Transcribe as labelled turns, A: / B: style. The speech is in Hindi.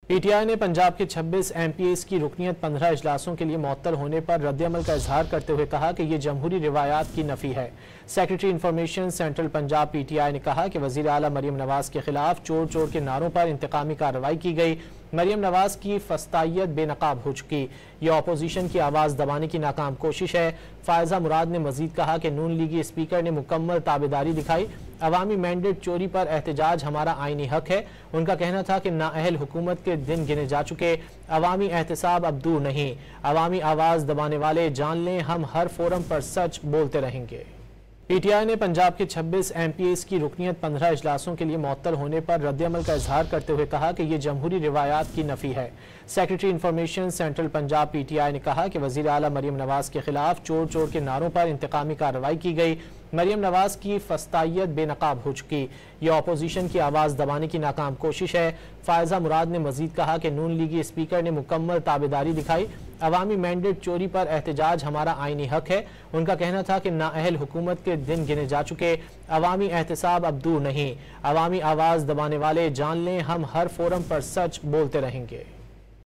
A: पीटीआई ने पंजाब के 26 एमपीएस की रुकनीत 15 इजलासों के लिए मुअत्तल होने पर रद्द-ए-अमल का इजहार करते हुए कहा कि ये जमहूरी रिवायात की नफी है। Secretary information central Punjab PTI ने कहा कि वजीर आला मरियम नवाज के खिलाफ चोर चोर के नारों पर इंतकामी कार्रवाई की गई। मरियम नवाज की फस्तायत बेनकाब हो चुकी। यह अपोजिशन की आवाज़ दबाने की नाकाम कोशिश है। फायजा मुराद ने मजीद कहा कि नून लीगी स्पीकर ने मुकम्मल ताबेदारी दिखाई। अवामी मैंडेट चोरी पर एहतजाज हमारा आईनी हक है। उनका कहना था कि नाअहल हुकूमत के दिन गिने जा चुके। अवामी एहतसाब अब दूर नहीं। अवामी आवाज़ दबाने वाले जान लें, हम हर फोरम पर सच बोलते रहेंगे। पीटीआई ने पंजाब के 26 एमपीएस की रुकनीत 15 इजलासों के लिए मुअत्तल होने पर रद्द-ए-अमल का इजहार करते हुए कहा कि ये जमहूरी रिवायात की नफी है। Secretary information central Punjab PTI ने कहा कि वजीर आला मरियम नवाज के खिलाफ चोर चोर के नारों पर इंतकामी कार्रवाई की गई। मरियम नवाज की फस्तायत बेनकाब हो चुकी। यह अपोजिशन की आवाज़ दबाने की नाकाम कोशिश है। फायजा मुराद ने मजीद कहा कि नून लीगी स्पीकर ने मुकम्मल ताबेदारी दिखाई। अवामी मैंडेट चोरी पर एहतजाज हमारा आईनी हक है। उनका कहना था कि नाअहल हुकूमत के दिन गिने जा चुके। अवामी एहतसाब अब दूर नहीं। अवामी आवाज़ दबाने वाले जान लें, हम हर फोरम पर सच बोलते रहेंगे।